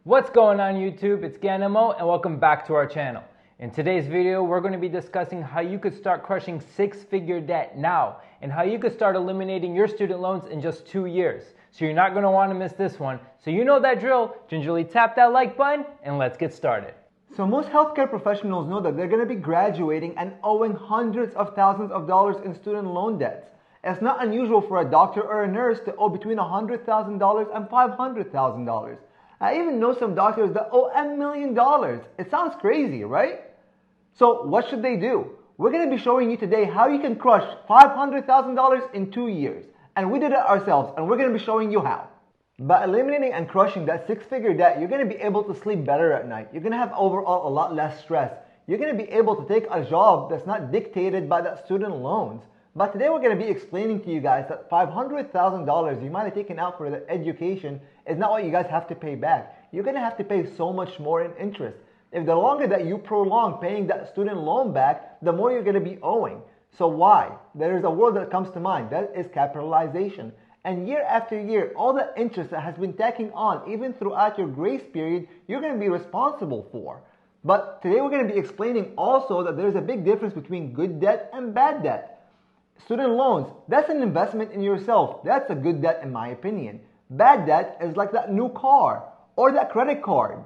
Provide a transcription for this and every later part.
What's going on YouTube? It's Ganimo and welcome back to our channel. In today's video, we're going to be discussing how you could start crushing six-figure debt now and how you could start eliminating your student loans in just 2 years. So you're not going to want to miss this one. So you know that drill. Gingerly tap that like button and let's get started. So most healthcare professionals know that they're going to be graduating and owing hundreds of thousands of dollars in student loan debts. It's not unusual for a doctor or a nurse to owe between $100,000 and $500,000. I even know some doctors that owe $1 million. It sounds crazy, right? So what should they do? We're going to be showing you today how you can crush $500,000 in 2 years. And we did it ourselves, and we're going to be showing you how. By eliminating and crushing that six-figure debt, you're going to be able to sleep better at night. You're going to have overall a lot less stress. You're going to be able to take a job that's not dictated by that student loans. But today we're going to be explaining to you guys that $500,000 you might have taken out for the education is not what you guys have to pay back. You're going to have to pay so much more in interest. If the longer that you prolong paying that student loan back, the more you're going to be owing. So why? There is a word that comes to mind. That is capitalization. And year after year, all the interest that has been tacking on, even throughout your grace period, you're going to be responsible for. But today we're going to be explaining also that there's a big difference between good debt and bad debt. Student loans, that's an investment in yourself. That's a good debt in my opinion. Bad debt is like that new car or that credit card.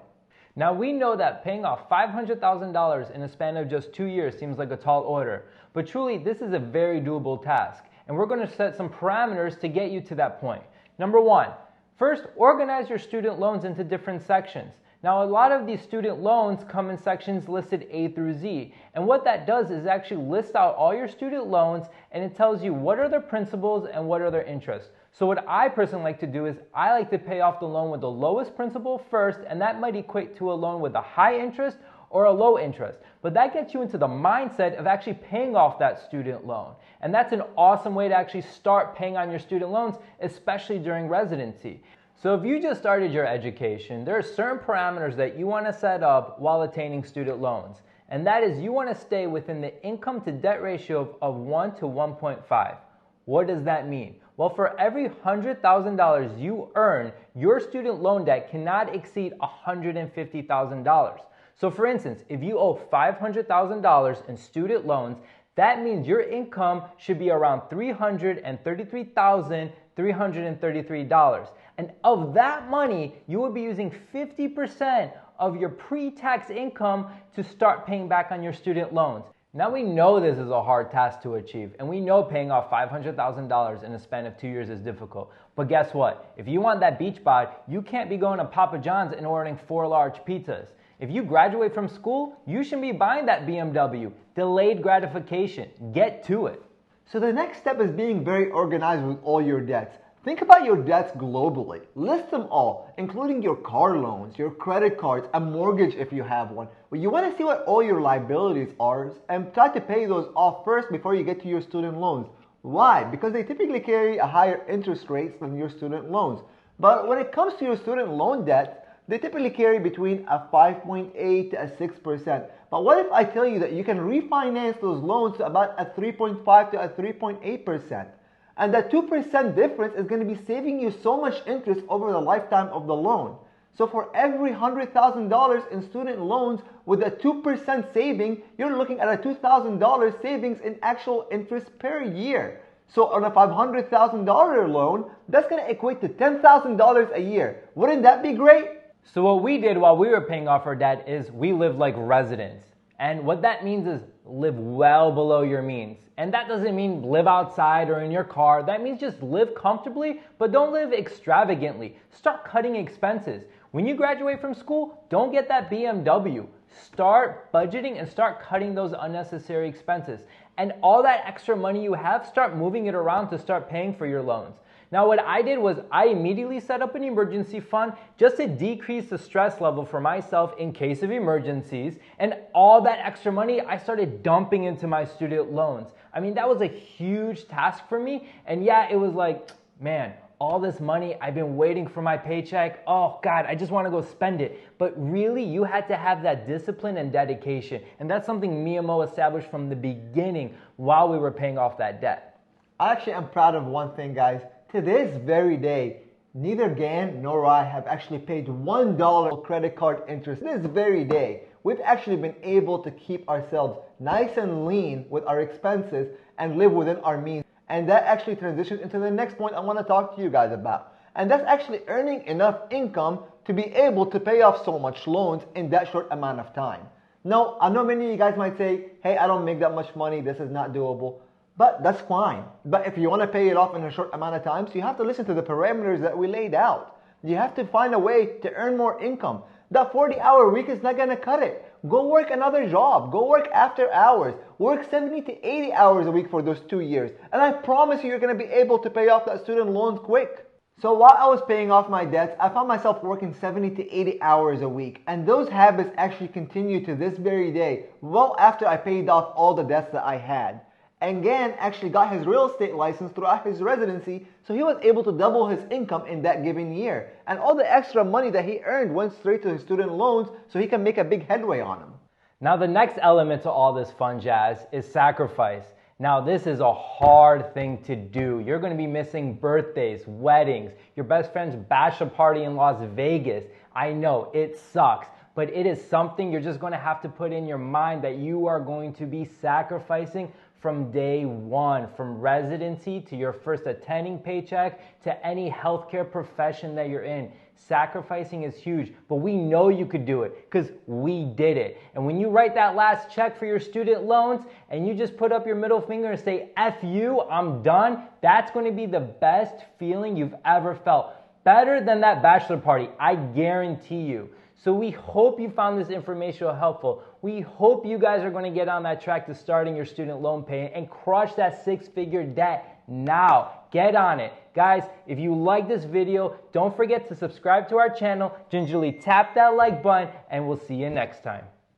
Now we know that paying off $500,000 in a span of just 2 years seems like a tall order, but truly this is a very doable task, and we're going to set some parameters to get you to that point. Number one, first organize your student loans into different sections. Now a lot of these student loans come in sections listed A through Z, and what that does is actually list out all your student loans and it tells you what are their principals and what are their interests. So what I personally like to do is I like to pay off the loan with the lowest principal first, and that might equate to a loan with a high interest or a low interest. But that gets you into the mindset of actually paying off that student loan. And that's an awesome way to actually start paying on your student loans, especially during residency. So if you just started your education, there are certain parameters that you want to set up while attaining student loans. And that is you want to stay within the income to debt ratio of 1 to 1.5. What does that mean? Well, for every $100,000 you earn, your student loan debt cannot exceed $150,000. So for instance, if you owe $500,000 in student loans, that means your income should be around $333,333. And of that money, you will be using 50% of your pre-tax income to start paying back on your student loans. Now we know this is a hard task to achieve, and we know paying off $500,000 in a span of 2 years is difficult. But guess what? If you want that beach bod, you can't be going to Papa John's and ordering 4 large pizzas. If you graduate from school, you should be buying that BMW. Delayed gratification. Get to it. So the next step is being very organized with all your debts. Think about your debts globally. List them all, including your car loans, your credit cards, a mortgage if you have one. Well, you want to see what all your liabilities are and try to pay those off first before you get to your student loans. Why? Because they typically carry a higher interest rates than your student loans. But when it comes to your student loan debt, they typically carry between a 5.8 to a 6%. But what if I tell you that you can refinance those loans to about a 3.5 to a 3.8%? And that 2% difference is going to be saving you so much interest over the lifetime of the loan. So for every $100,000 in student loans with a 2% saving, you're looking at a $2,000 savings in actual interest per year. So on a $500,000 loan, that's going to equate to $10,000 a year. Wouldn't that be great? So what we did while we were paying off our debt is we lived like residents. And what that means is live well below your means. And that doesn't mean live outside or in your car. That means just live comfortably, but don't live extravagantly. Start cutting expenses. When you graduate from school, don't get that BMW. Start budgeting and start cutting those unnecessary expenses. And all that extra money you have, start moving it around to start paying for your loans. Now what I did was I immediately set up an emergency fund just to decrease the stress level for myself in case of emergencies, and all that extra money I started dumping into my student loans. I mean, that was a huge task for me, and yeah, it was like, man, all this money, I've been waiting for my paycheck. Oh God, I just want to go spend it. But really, you had to have that discipline and dedication, and that's something me and Mo established from the beginning while we were paying off that debt. I actually am proud of one thing, guys. To this very day, Neither Gan nor I have actually paid $1 credit card interest this very day. We've actually been able to keep ourselves nice and lean with our expenses and live within our means. And that actually transitions into the next point I want to talk to you guys about. And that's actually earning enough income to be able to pay off so much loans in that short amount of time. Now, I know many of you guys might say, hey, I don't make that much money, this is not doable. But that's fine. But if you want to pay it off in a short amount of time, so you have to listen to the parameters that we laid out. You have to find a way to earn more income. That 40-hour week is not going to cut it. Go work another job. Go work after hours. Work 70 to 80 hours a week for those 2 years. And I promise you're going to be able to pay off that student loans quick. So while I was paying off my debts, I found myself working 70 to 80 hours a week. And those habits actually continue to this very day, well after I paid off all the debts that I had. And Gan actually got his real estate license throughout his residency, so he was able to double his income in that given year. And all the extra money that he earned went straight to his student loans so he can make a big headway on them. Now the next element to all this fun jazz is sacrifice. Now this is a hard thing to do. You're going to be missing birthdays, weddings, your best friend's bachelor party in Las Vegas. I know, it sucks. But it is something you're just going to have to put in your mind that you are going to be sacrificing from day one, from residency to your first attending paycheck to any healthcare profession that you're in. Sacrificing is huge, but we know you could do it because we did it. And when you write that last check for your student loans and you just put up your middle finger and say, F you, I'm done, that's going to be the best feeling you've ever felt. Better than that bachelor party, I guarantee you. So we hope you found this information helpful. We hope you guys are going to get on that track to starting your student loan payment and crush that six-figure debt now. Get on it. Guys, if you like this video, don't forget to subscribe to our channel, gingerly tap that like button, and we'll see you next time.